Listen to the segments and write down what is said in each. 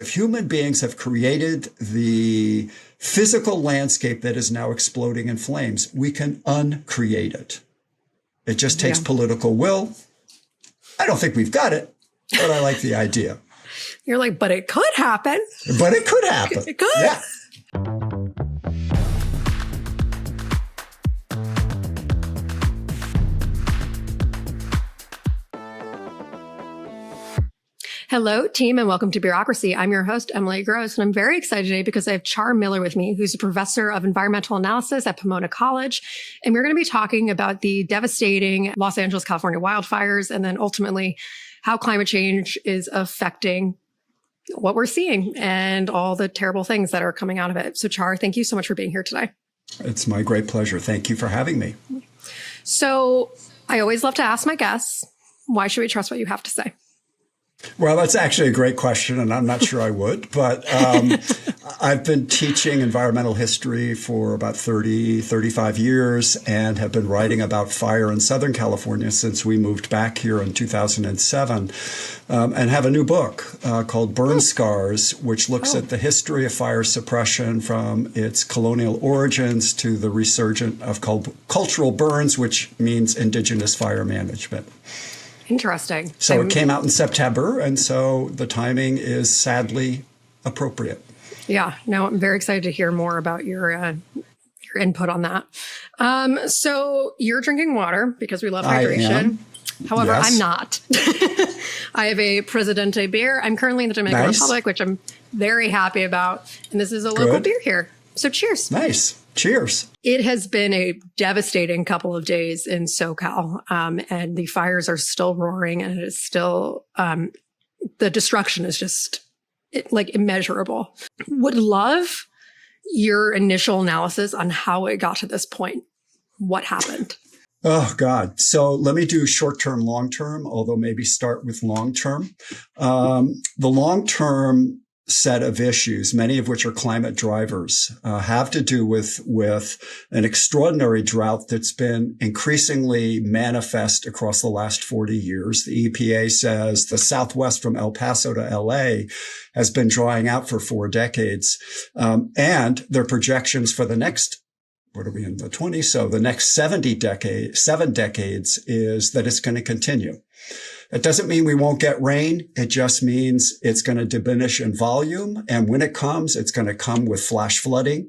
If human beings have created the physical landscape that is now exploding in flames, we can uncreate it. It just takes political will. I don't think we've got it, but I like the idea. You're like, but it could happen. But it could happen. It could. Yeah. Hello, team, and welcome to Bureaucracy. I'm your host, Emily Gross, and I'm very excited today because I have Char Miller with me, who's a professor of environmental analysis at Pomona College. And we're going to be talking about the devastating Los Angeles, California wildfires, and then ultimately how climate change is affecting what we're seeing and all the terrible things that are coming out of it. So, Char, thank you so much for being here today. It's my great pleasure. Thank you for having me. So, I always love to ask my guests, why should we trust what you have to say? Well, that's actually a great question, and I'm not sure I would, but I've been teaching environmental history for about 35 years and have been writing about fire in Southern California since we moved back here in 2007, and have a new book called Burn Scars, which looks at the history of fire suppression from its colonial origins to the resurgence of cultural burns, which means indigenous fire management. Interesting. So it came out in September, and so the timing is sadly appropriate. Yeah, no, I'm very excited to hear more about your input on that. So you're drinking water because we love hydration. I am. However, Yes. I'm not. I have a Presidente beer. I'm currently in the Dominican Republic, which I'm very happy about. And this is a local beer here. So cheers. Nice. Cheers. It has been a devastating couple of days in SoCal, and the fires are still roaring, and it is still, the destruction is just like immeasurable. Would love your initial analysis on how it got to this point. What happened? Oh, God. So let me do short-term, long-term, although maybe start with long-term. The long-term set of issues, many of which are climate drivers, have to do with an extraordinary drought that's been increasingly manifest across the last 40 years. The EPA says the Southwest from El Paso to LA has been drying out for 4 decades. And their projections for the next, what are we in the 20s? So the next 7 decades is that it's going to continue. It doesn't mean we won't get rain. It just means it's going to diminish in volume. And when it comes, it's going to come with flash flooding,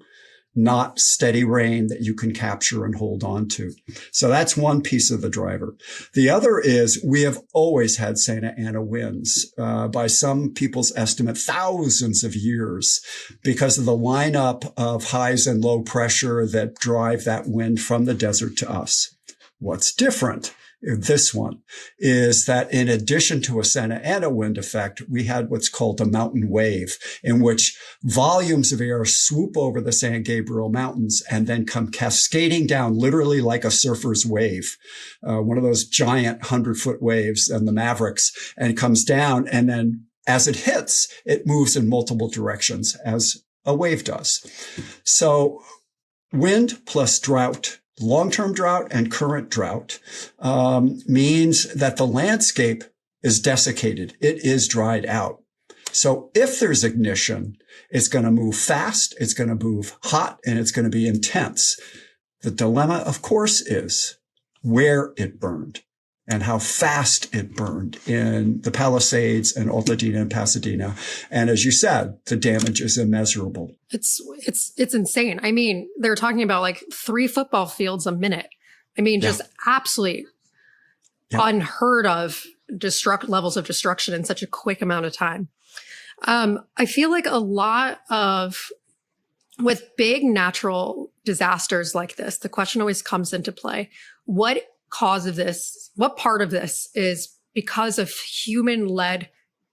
not steady rain that you can capture and hold on to. So that's one piece of the driver. The other is we have always had Santa Ana winds, by some people's estimate, thousands of years, because of the lineup of highs and low pressure that drive that wind from the desert to us. What's different? This one is that in addition to a Santa Ana wind effect, we had what's called a mountain wave, in which volumes of air swoop over the San Gabriel Mountains and then come cascading down, literally like a surfer's wave, one of those giant 100-foot waves and the Mavericks, and comes down. And then as it hits, it moves in multiple directions as a wave does. So wind plus drought, long-term drought and current drought, means that the landscape is desiccated. It is dried out. So if there's ignition, it's going to move fast, it's going to move hot, and it's going to be intense. The dilemma, of course, is where it burned and how fast it burned in the Palisades and Altadena and Pasadena. And as you said, the damage is immeasurable. It's insane. I mean, they're talking about like 3 football fields a minute. I mean, just absolutely unheard of levels of destruction in such a quick amount of time. I feel like a lot with big natural disasters like this, the question always comes into play. What part of this is because of human-led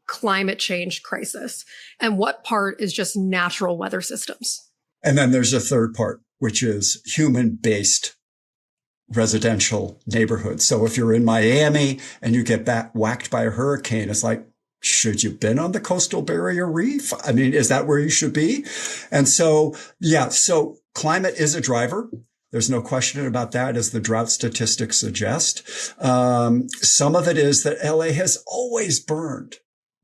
climate change crisis? And what part is just natural weather systems? And then there's a third part, which is human-based residential neighborhoods. So if you're in Miami and you get whacked by a hurricane, it's like, should you been on the coastal barrier reef? I mean, is that where you should be? And so, so climate is a driver. There's no question about that, as the drought statistics suggest. Some of it is that LA has always burned.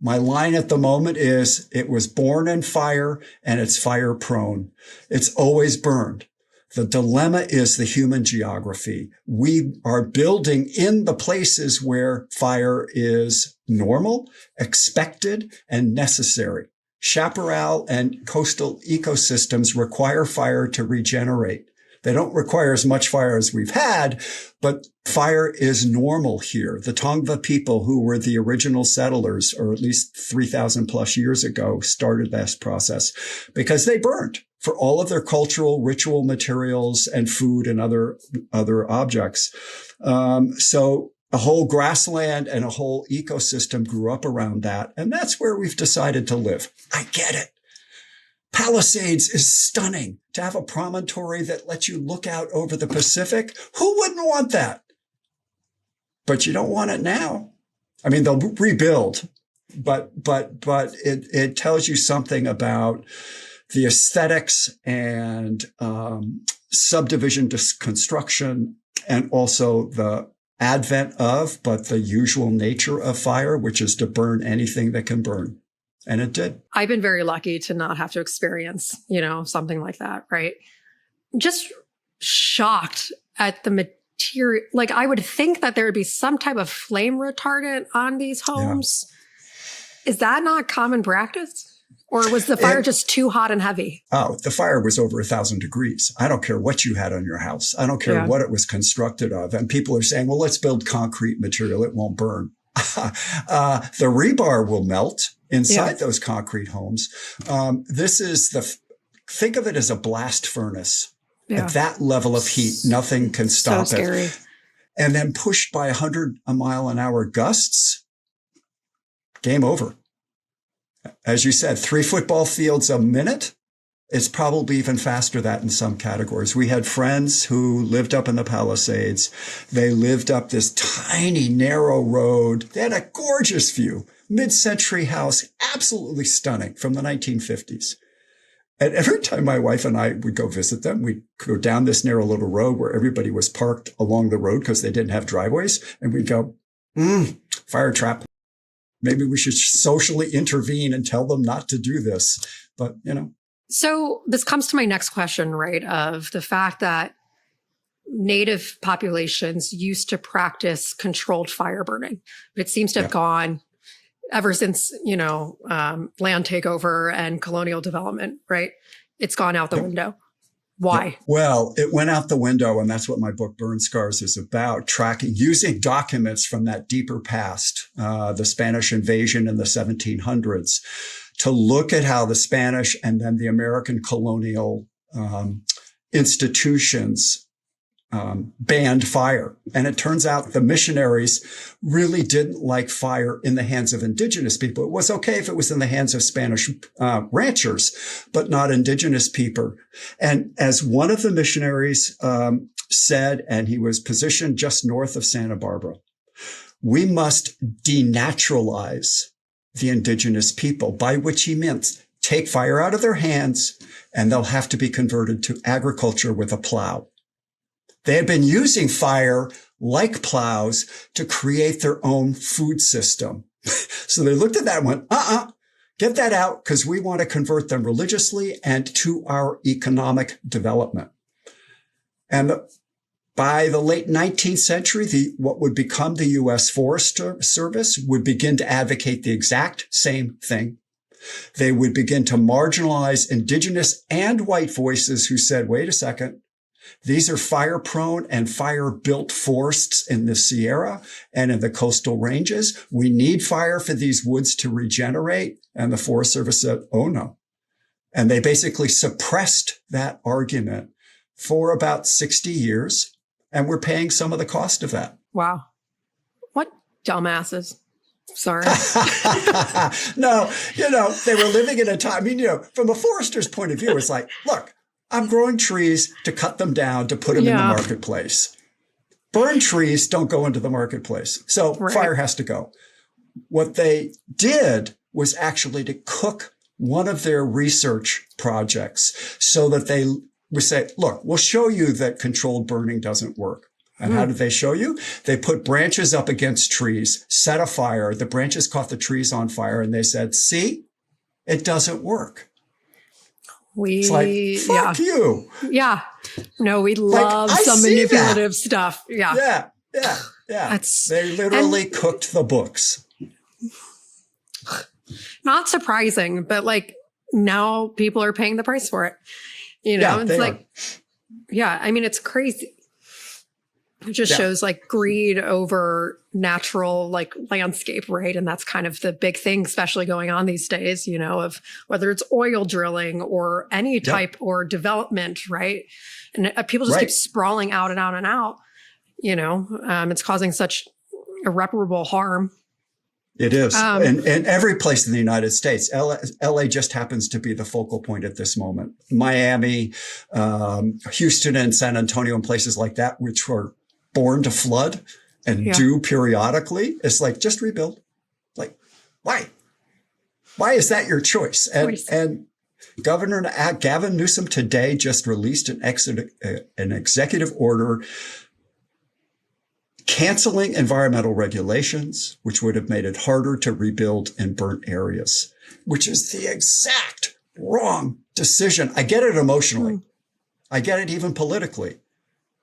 My line at the moment is it was born in fire and it's fire prone. It's always burned. The dilemma is the human geography. We are building in the places where fire is normal, expected, and necessary. Chaparral and coastal ecosystems require fire to regenerate. They don't require as much fire as we've had, but fire is normal here. The Tongva people, who were the original settlers, or at least 3,000 plus years ago, started this process because they burned for all of their cultural, ritual materials and food and other objects. So a whole grassland and a whole ecosystem grew up around that. And that's where we've decided to live. I get it. Palisades is stunning. To have a promontory that lets you look out over the Pacific, who wouldn't want that? But you don't want it now. I mean, they'll rebuild, but it tells you something about the aesthetics and subdivision construction, and also the advent of, but the usual nature of fire, which is to burn anything that can burn. And it did. I've been very lucky to not have to experience, something like that, right? Just shocked at the material. Like, I would think that there would be some type of flame retardant on these homes. Yeah. Is that not common practice? Or was the fire just too hot and heavy? Oh, the fire was over 1,000 degrees. I don't care what you had on your house. I don't care what it was constructed of. And people are saying, well, let's build concrete material. It won't burn. The rebar will melt inside those concrete homes. Think of it as a blast furnace. Yeah. At that level of heat, nothing can stop so scary. it. And then pushed by 100 mile an hour gusts, game over. As you said, 3 football fields a minute. It's probably even faster that in some categories. We had friends who lived up in the Palisades. They lived up this tiny, narrow road. They had a gorgeous view, mid-century house, absolutely stunning, from the 1950s. And every time my wife and I would go visit them, we'd go down this narrow little road where everybody was parked along the road because they didn't have driveways. And we'd go, fire trap. Maybe we should socially intervene and tell them not to do this. But, So this comes to my next question, right, of the fact that native populations used to practice controlled fire burning. But it seems to have gone ever since, land takeover and colonial development, right? It's gone out the window. Why? Yeah. Well, it went out the window, and that's what my book Burn Scars is about, using documents from that deeper past, the Spanish invasion in the 1700s, to look at how the Spanish and then the American colonial institutions banned fire. And it turns out the missionaries really didn't like fire in the hands of indigenous people. It was okay if it was in the hands of Spanish ranchers, but not indigenous people. And as one of the missionaries said, and he was positioned just north of Santa Barbara, we must denaturalize the indigenous people, by which he meant take fire out of their hands and they'll have to be converted to agriculture with a plow. They had been using fire like plows to create their own food system. So they looked at that and went, get that out, because we want to convert them religiously and to our economic development. And by the late 19th century, what would become the U.S. Forest Service would begin to advocate the exact same thing. They would begin to marginalize indigenous and white voices who said, wait a second, these are fire-prone and fire-built forests in the Sierra and in the coastal ranges. We need fire for these woods to regenerate. And the Forest Service said, oh, no. And they basically suppressed that argument for about 60 years. And we're paying some of the cost of that. Wow. What dumbasses. Sorry. No, they were living in a time, from a forester's point of view, it's like, look, I'm growing trees to cut them down, to put them in the marketplace. Burn trees don't go into the marketplace. So fire has to go. What they did was actually to cook one of their research projects so that they would say, look, we'll show you that controlled burning doesn't work. And how did they show you? They put branches up against trees, set a fire. The branches caught the trees on fire, and they said, see, it doesn't work. It's like, fuck you. Yeah. No, we love some manipulative stuff. Yeah. Yeah. They literally cooked the books. Not surprising, but like now people are paying the price for it. You know, it's like, I mean, it's crazy. It just shows like greed over natural like landscape, right? And that's kind of the big thing, especially going on these days, you know, of whether it's oil drilling or any type or development, right? And people just keep sprawling out and out and out, you know, it's causing such irreparable harm. It is. And every place in the United States, LA just happens to be the focal point at this moment. Miami, Houston and San Antonio and places like that, which were born to flood and do periodically. It's like, just rebuild. Like, why? Why is that your choice? And Governor Gavin Newsom today just released an executive order canceling environmental regulations, which would have made it harder to rebuild in burnt areas, which is the exact wrong decision. I get it emotionally. I get it even politically.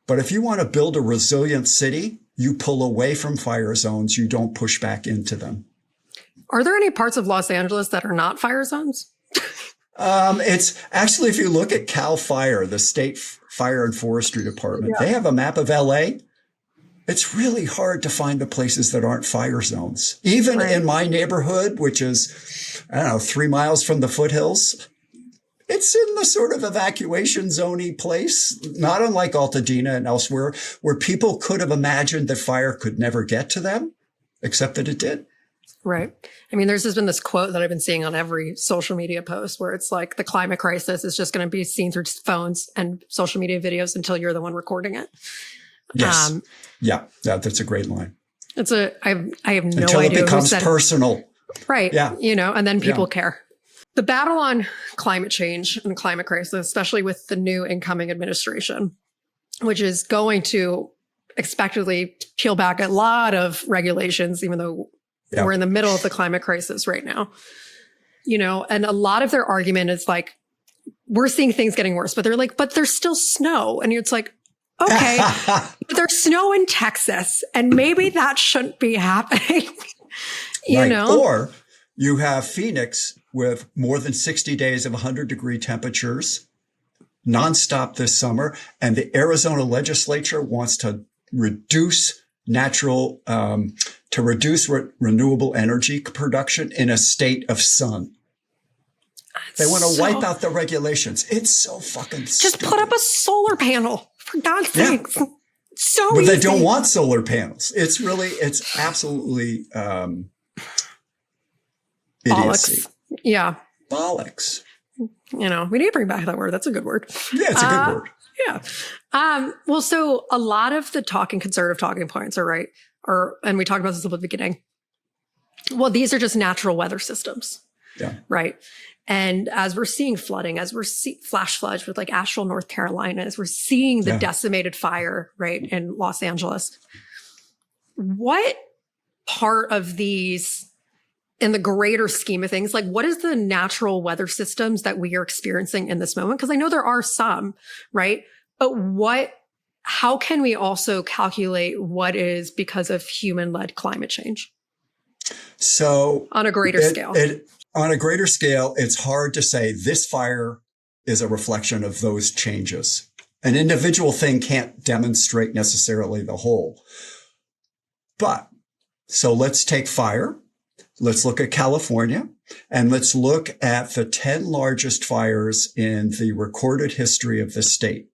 But if you want to build a resilient city, you pull away from fire zones. You don't push back into them. Are there any parts of Los Angeles that are not fire zones? It's actually, if you look at CAL FIRE, the State Fire and Forestry Department, they have a map of LA. It's really hard to find the places that aren't fire zones. Even in my neighborhood, which is, 3 miles from the foothills, it's in the sort of evacuation zone-y place, not unlike Altadena and elsewhere, where people could have imagined that fire could never get to them, except that it did. Right. I mean, there's just been this quote that I've been seeing on every social media post where it's like the climate crisis is just going to be seen through phones and social media videos until you're the one recording it. Yes. That's a great line. I have no idea. Until it becomes personal. Right. Yeah. You know, and then people care. The battle on climate change and climate crisis, especially with the new incoming administration, which is going to expectedly peel back a lot of regulations, even though we're in the middle of the climate crisis right now. You know, and a lot of their argument is like, we're seeing things getting worse, but they're like, but there's still snow. And it's like, okay, but there's snow in Texas, and maybe that shouldn't be happening. you know? Or you have Phoenix with more than 60 days of 100-degree temperatures nonstop this summer. And the Arizona legislature wants to reduce renewable energy production in a state of sun. They want to wipe out the regulations. It's so fucking stupid. Just put up a solar panel, for God's sakes. So but easy. They don't want solar panels. It's absolutely idiocy. Yeah. Bollocks. You know, we need to bring back that word. That's a good word. Yeah, it's a good word. Yeah. Well, so a lot of the conservative talking points are right. And we talked about this at the beginning. Well, these are just natural weather systems. Yeah. Right. And as we're seeing flooding, as we're flash floods with like Asheville, North Carolina, as we're seeing the decimated fire, right, in Los Angeles, what part of these, in the greater scheme of things, like what is the natural weather systems that we are experiencing in this moment? Because I know there are some, right? But how can we also calculate what is because of human-led climate change? So on a greater scale. On a greater scale, it's hard to say this fire is a reflection of those changes. An individual thing can't demonstrate necessarily the whole. But so let's take fire. Let's look at California, and let's look at the 10 largest fires in the recorded history of the state,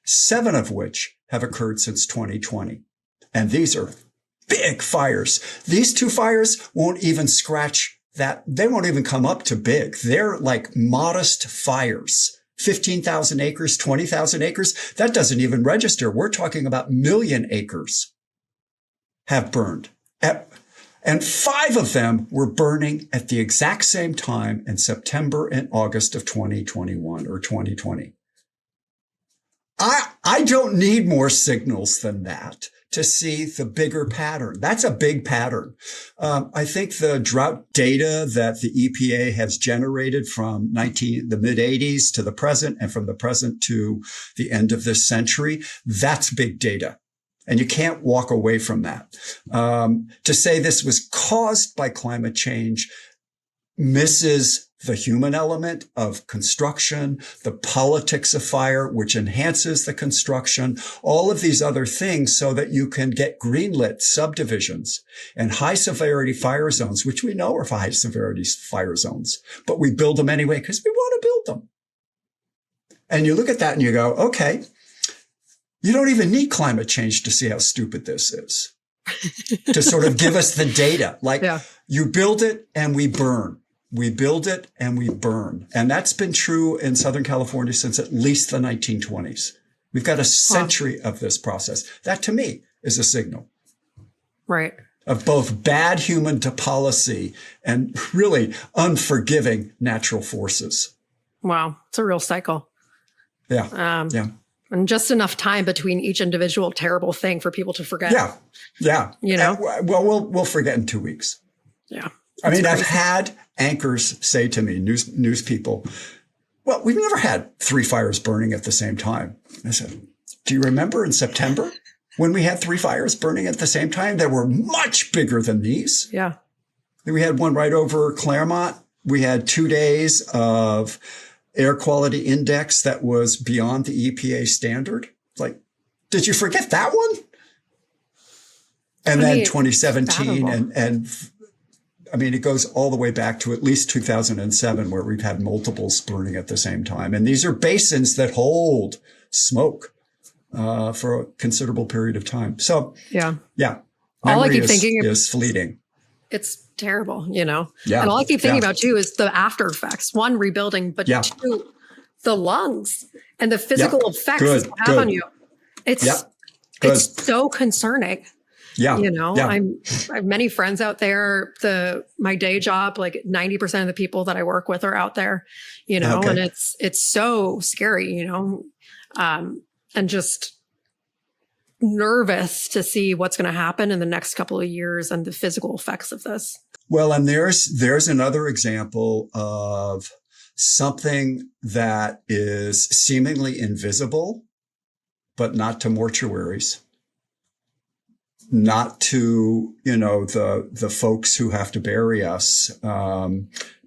7 of which have occurred since 2020. And these are big fires. These 2 fires won't even scratch that. They won't even come up to big. They're like modest fires. 15,000 acres, 20,000 acres. That doesn't even register. We're talking about million acres have burned. And 5 of them were burning at the exact same time in September and August of 2021 or 2020. I don't need more signals than that to see the bigger pattern. That's a big pattern. I think the drought data that the EPA has generated from the mid 80s to the present and from the present to the end of this century, that's big data. And you can't walk away from that. To say this was caused by climate change misses the human element of construction, the politics of fire, which enhances the construction, all of these other things so that you can get greenlit subdivisions and high severity fire zones, which we know are high severity fire zones, but we build them anyway because we want to build them. And you look at that and you go, okay, you don't even need climate change to see how stupid this is, to sort of give us the data. Like you build it and we burn. We build it and we burn. And that's been true in Southern California since at least the 1920s. We've got a century of this process. That to me is a signal. Right. Of both bad human policy and really unforgiving natural forces. Wow. It's a real cycle. Yeah. And just enough time between each individual terrible thing for people to forget. Yeah. You know? Well, we'll forget in 2 weeks. Yeah. I mean, crazy. I've had anchors say to me, news people, well, we've never had 3 fires burning at the same time. I said, do you remember in September when we had 3 fires burning at the same time? They were much bigger than these. Yeah. We had one right over Claremont. We had 2 days of air quality index that was beyond the EPA standard. Like, did you forget that one? And then 2017 and I mean, it goes all the way back to at least 2007, where we've had multiples burning at the same time. And these are basins that hold smoke for a considerable period of time. So, yeah. All I keep thinking is fleeting. It's terrible, you know? Yeah. And all I keep thinking about, too, is the after effects. 1, rebuilding, but 2, the lungs and the physical effects it have on you. It's so concerning. Yeah. You know, I have many friends out there. My day job, like 90% of the people that I work with are out there, you know, and it's so scary, you know, and just nervous to see what's going to happen in the next couple of years and the physical effects of this. Well, and there's another example of something that is seemingly invisible, but not to mortuaries. Not to, you know, the folks who have to bury us,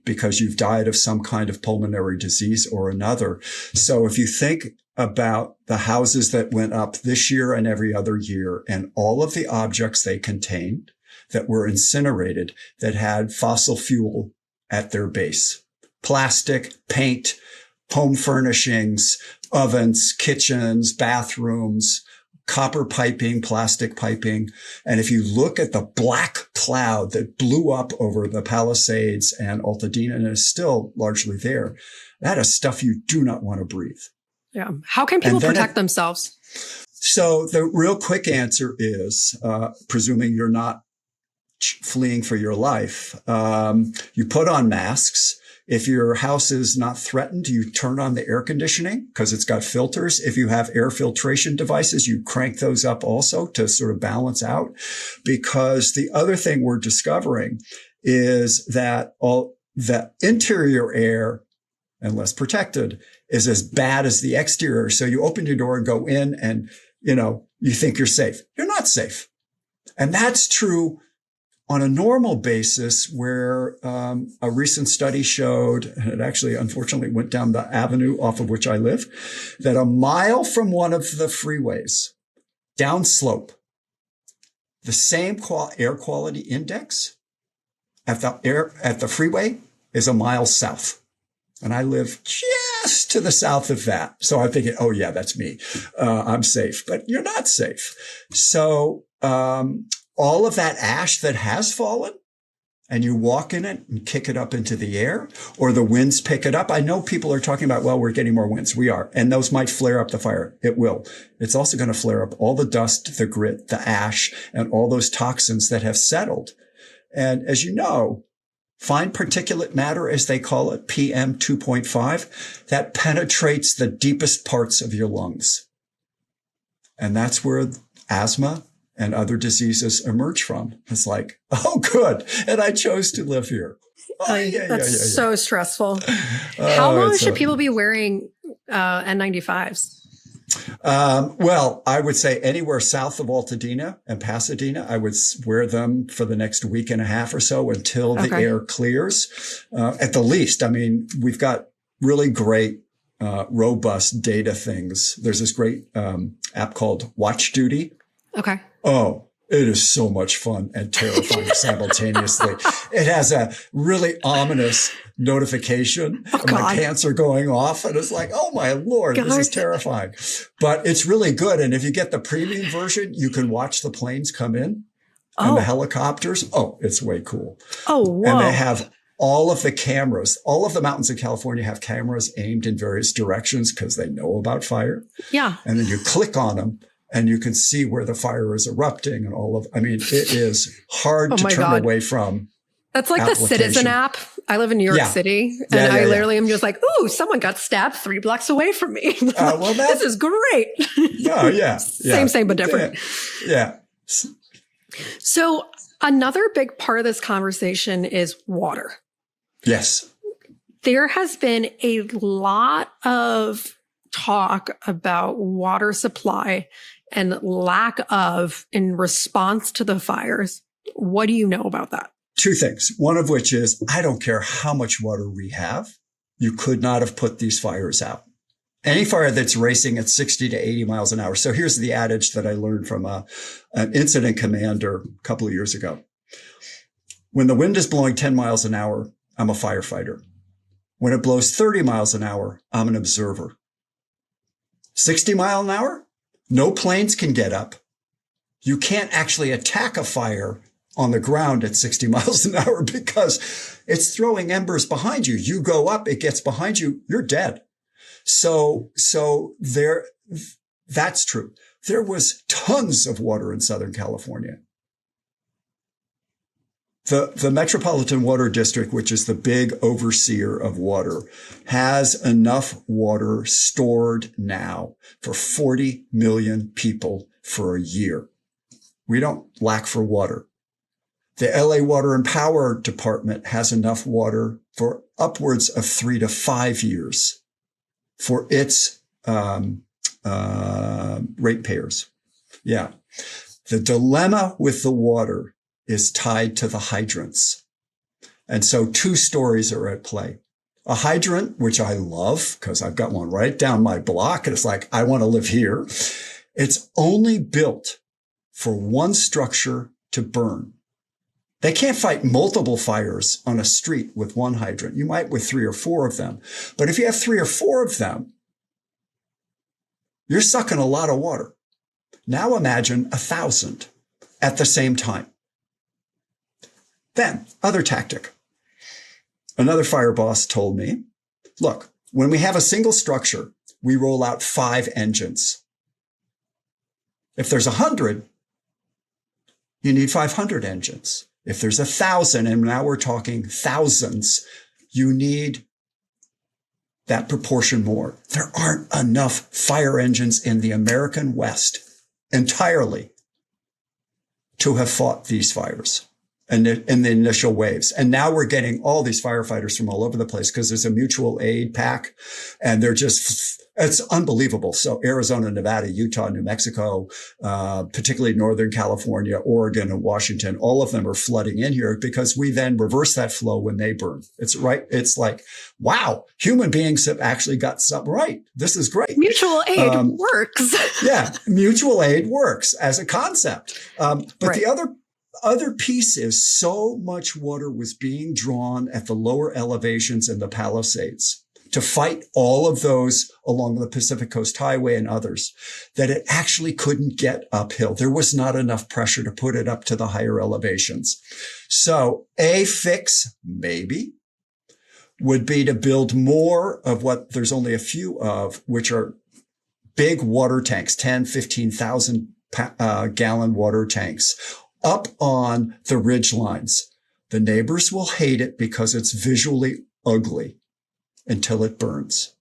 because you've died of some kind of pulmonary disease or another. So if you think about the houses that went up this year and every other year and all of the objects they contained that were incinerated that had fossil fuel at their base, plastic, paint, home furnishings, ovens, kitchens, bathrooms, copper piping, plastic piping. And if you look at the black cloud that blew up over the Palisades and Altadena and is still largely there, that is stuff you do not want to breathe. Yeah. How can people protect themselves? So the real quick answer is, presuming you're not fleeing for your life, you put on masks. If your house is not threatened, you turn on the air conditioning because it's got filters. If you have air filtration devices, you crank those up also to sort of balance out. Because the other thing we're discovering is that all the interior air, unless protected, is as bad as the exterior. So you open your door and go in and, you know, you think you're safe. You're not safe. And that's true on a normal basis, where a recent study showed, and it actually unfortunately went down the avenue off of which I live, that a mile from one of the freeways, downslope, the same air quality index at the freeway is a mile south. And I live just to the south of that. So I'm thinking, oh yeah, that's me. I'm safe, but you're not safe. So, all of that ash that has fallen and you walk in it and kick it up into the air, or the winds pick it up. I know people are talking about, well, we're getting more winds. We are. And those might flare up the fire. It will. It's also going to flare up all the dust, the grit, the ash, and all those toxins that have settled. And as you know, fine particulate matter, as they call it, PM 2.5, that penetrates the deepest parts of your lungs. And that's where asthma and other diseases emerge from. It's like, oh, good. And I chose to live here. Oh, That's so stressful. How long should people be wearing N95s? Well, I would say anywhere south of Altadena and Pasadena, I would wear them for the next week and a half or so until the air clears. At the least, I mean, we've got really great robust data things. There's this great app called Watch Duty. Okay. Oh, it is so much fun and terrifying simultaneously. It has a really ominous notification. My pants are going off and it's like, oh my Lord, this is terrifying. But it's really good. And if you get the premium version, you can watch the planes come in and the helicopters. Oh, it's way cool. Oh, wow. And they have all of the cameras, all of the mountains in California have cameras aimed in various directions because they know about fire. Yeah. And then you click on them and you can see where the fire is erupting and I mean, it is hard to turn away from. That's like the Citizen app. I live in New York City and I literally am just like, ooh, someone got stabbed 3 blocks away from me. Well, this is great. Oh, yeah. Same, but different. Yeah. So another big part of this conversation is water. Yes. There has been a lot of talk about water supply and lack of in response to the fires. What do you know about that? Two things. One of which is, I don't care how much water we have. You could not have put these fires out. Any fire that's racing at 60 to 80 miles an hour. So here's the adage that I learned from an incident commander a couple of years ago. When the wind is blowing 10 miles an hour, I'm a firefighter. When it blows 30 miles an hour, I'm an observer. 60 mile an hour? No planes can get up. You can't actually attack a fire on the ground at 60 miles an hour because it's throwing embers behind you. You go up, it gets behind you, you're dead. So that's true. There was tons of water in Southern California. The Metropolitan Water District, which is the big overseer of water, has enough water stored now for 40 million people for a year. We don't lack for water. The LA Water and Power Department has enough water for upwards of 3 to 5 years for its ratepayers. Yeah. The dilemma with the water is tied to the hydrants. And so 2 stories are at play. A hydrant, which I love because I've got one right down my block. And it's like, I want to live here. It's only built for one structure to burn. They can't fight multiple fires on a street with one hydrant. You might with 3 or 4 of them. But if you have 3 or 4 of them, you're sucking a lot of water. Now imagine 1,000 at the same time. Then, other tactic. Another fire boss told me, look, when we have a single structure, we roll out 5 engines. If there's 100, you need 500 engines. If there's 1,000, and now we're talking thousands, you need that proportion more. There aren't enough fire engines in the American West entirely to have fought these fires and in the initial waves. And now we're getting all these firefighters from all over the place because there's a mutual aid pack and they're just, it's unbelievable. So Arizona, Nevada, Utah, New Mexico, particularly Northern California, Oregon, and Washington, all of them are flooding in here because we then reverse that flow when they burn. It's right. It's like, wow, human beings have actually got something right. This is great. Mutual aid works. Yeah. Mutual aid works as a concept. But the other piece is so much water was being drawn at the lower elevations in the Palisades to fight all of those along the Pacific Coast Highway and others that it actually couldn't get uphill. There was not enough pressure to put it up to the higher elevations. So a fix maybe would be to build more of what there's only a few of, which are big water tanks, 10, 15,000 gallon water tanks up on the ridge lines. The neighbors will hate it because it's visually ugly until it burns.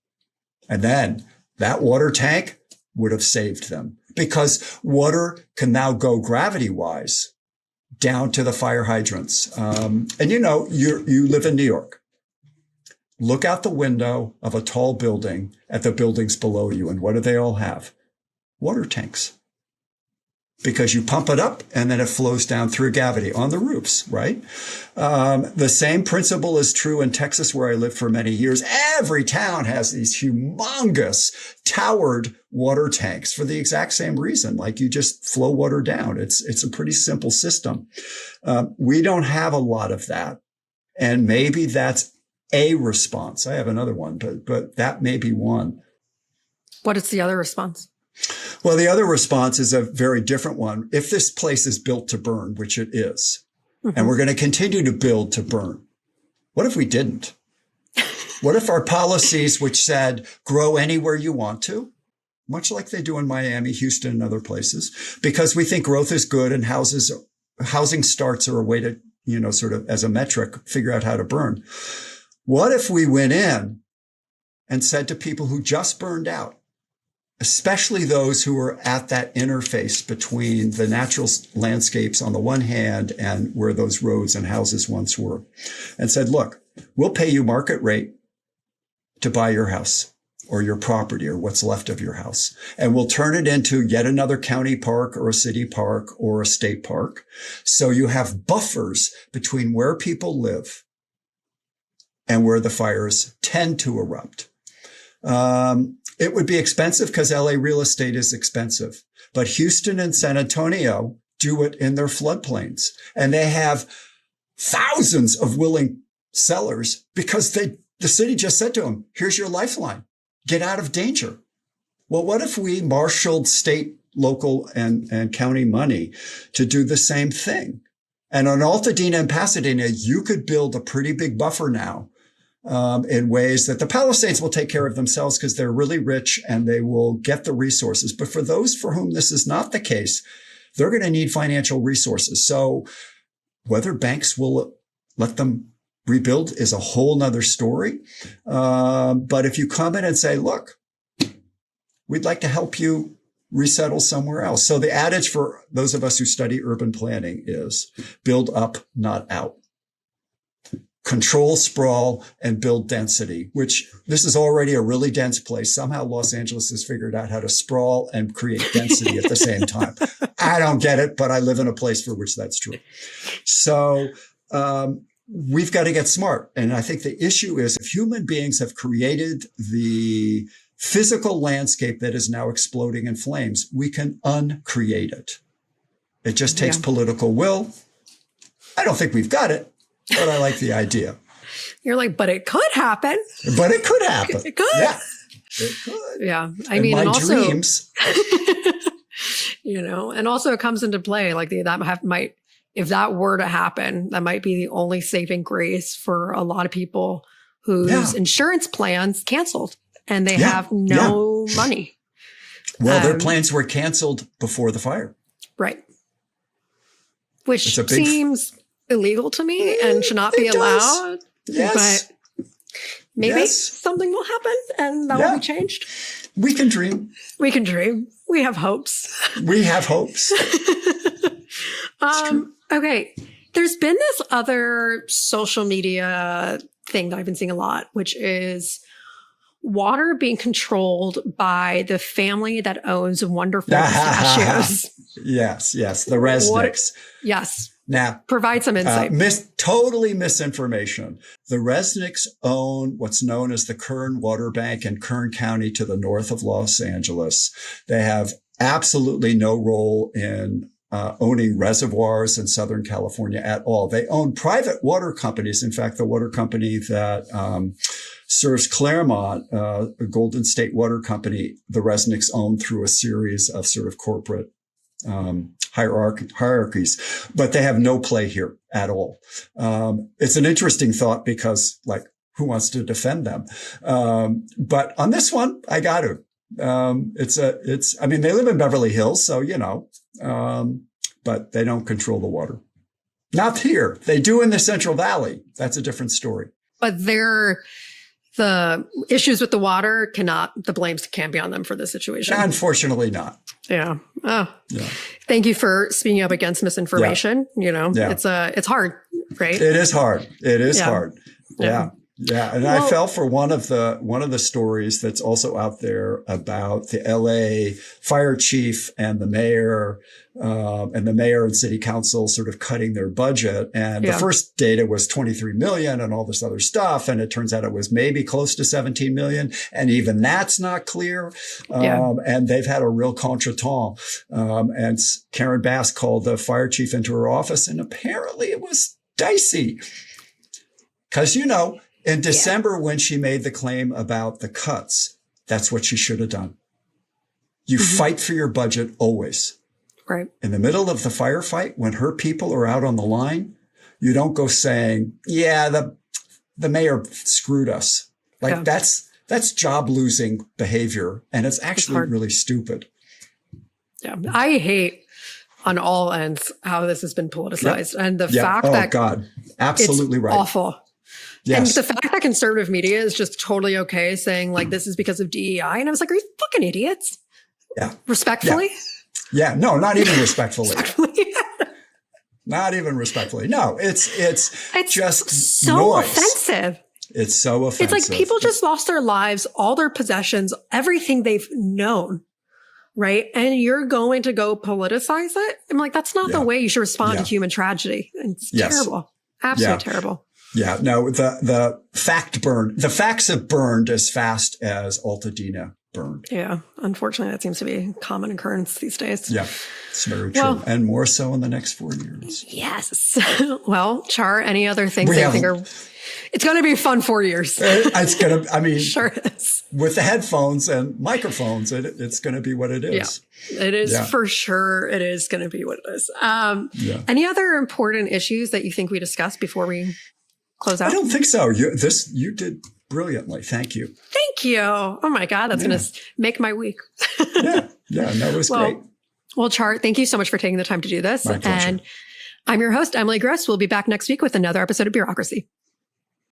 And then that water tank would have saved them, because water can now go gravity-wise down to the fire hydrants. And you live in New York. Look out the window of a tall building at the buildings below you, and what do they all have? Water tanks. Because you pump it up and then it flows down through gravity on the roofs, right? The same principle is true in Texas, where I lived for many years. Every town has these humongous towered water tanks for the exact same reason. Like, you just flow water down. It's a pretty simple system. We don't have a lot of that. And maybe that's a response. I have another one, but that may be one. What is the other response? Well, the other response is a very different one. If this place is built to burn, which it is, and we're going to continue to build to burn, what if we didn't? What if our policies, which said grow anywhere you want to, much like they do in Miami, Houston, and other places, because we think growth is good and housing starts are a way to, sort of as a metric, figure out how to burn. What if we went in and said to people who just burned out, especially those who are at that interface between the natural landscapes on the one hand and where those roads and houses once were, and said, look, we'll pay you market rate to buy your house or your property or what's left of your house, and we'll turn it into yet another county park or a city park or a state park. So you have buffers between where people live and where the fires tend to erupt. It would be expensive because LA real estate is expensive, but Houston and San Antonio do it in their floodplains, and they have thousands of willing sellers because the city just said to them, here's your lifeline, get out of danger. Well, what if we marshaled state, local, and county money to do the same thing? And on Altadena and Pasadena, you could build a pretty big buffer now. In ways that the Palisades will take care of themselves because they're really rich and they will get the resources. But for those for whom this is not the case, they're going to need financial resources. So whether banks will let them rebuild is a whole nother story. But if you come in and say, look, we'd like to help you resettle somewhere else. So the adage for those of us who study urban planning is build up, not out. Control sprawl and build density, which this is already a really dense place. Somehow Los Angeles has figured out how to sprawl and create density at the same time. I don't get it, but I live in a place for which that's true. So we've got to get smart. And I think the issue is, if human beings have created the physical landscape that is now exploding in flames, we can uncreate it. It just takes political will. I don't think we've got it, but I like the idea. You're like, but it could happen. But it could happen. It could. Yeah, it could. Yeah. I and mean, my and also, dreams. and also it comes into play, like if that were to happen, that might be the only saving grace for a lot of people whose insurance plans canceled and they have no money. Well, their plans were canceled before the fire. Right. Which seems illegal to me and should not be allowed. Yes. But maybe something will happen and that will be changed. We can dream. We can dream. We have hopes. We have hopes. Okay. There's been this other social media thing that I've been seeing a lot, which is water being controlled by the family that owns wonderful pistachios. Yes. The Resnicks. Yes. Now, provide some insight. Totally misinformation. The Resnicks own what's known as the Kern Water Bank in Kern County to the north of Los Angeles. They have absolutely no role in owning reservoirs in Southern California at all. They own private water companies. In fact, the water company that serves Claremont, a Golden State Water Company, the Resnicks own through a series of sort of corporate hierarchies, but they have no play here at all. It's an interesting thought because, like, who wants to defend them? But on this one, I got to. I mean, they live in Beverly Hills, so, but they don't control the water. Not here. They do in the Central Valley. That's a different story. But they're the issues with the water the blames can't be on them for this situation. Unfortunately not. Yeah. Oh, yeah. Thank you for speaking up against misinformation. Yeah. It's hard, right? It is hard. It is hard. Yeah. Yeah. And I fell for one of the stories that's also out there about the LA fire chief and the mayor and city council sort of cutting their budget. And the first data was 23 million and all this other stuff. And it turns out it was maybe close to 17 million. And even that's not clear. And they've had a real contretemps. And Karen Bass called the fire chief into her office, and apparently it was dicey. 'Cause, in December, when she made the claim about the cuts, that's what she should have done. You fight for your budget always. Right. In the middle of the firefight, when her people are out on the line, you don't go saying, the mayor screwed us. That's job losing behavior. And it's actually really stupid. Yeah. I hate on all ends how this has been politicized. And the fact that God, absolutely right. Awful. Yes. And the fact that conservative media is just totally okay saying this is because of DEI. And I was like, are you fucking idiots? Yeah. Respectfully? Yeah. No, not even respectfully. Not even respectfully. No, it's just so noise. Offensive. It's so offensive. It's like people just lost their lives, all their possessions, everything they've known. Right. And you're going to go politicize it. I'm like, that's not the way you should respond to human tragedy. It's terrible. Absolutely terrible. Yeah, no, the facts have burned as fast as Altadena burned. Yeah, unfortunately, that seems to be a common occurrence these days. Yeah, it's very true. And more so in the next 4 years. Yes. Well, Char, any other things that you think are... It's going to be a fun 4 years. It's going to, sure is. With the headphones and microphones, it's going to be what it is. Yeah, it is for sure. It is going to be what it is. Any other important issues that you think we discussed before we close out? I don't think so. You did brilliantly. Thank you. Thank you. Oh my God. That's going to make my week. No, it was great. Well, Char, thank you so much for taking the time to do this. My pleasure. And I'm your host, Emily Gross. We'll be back next week with another episode of Bureaucracy.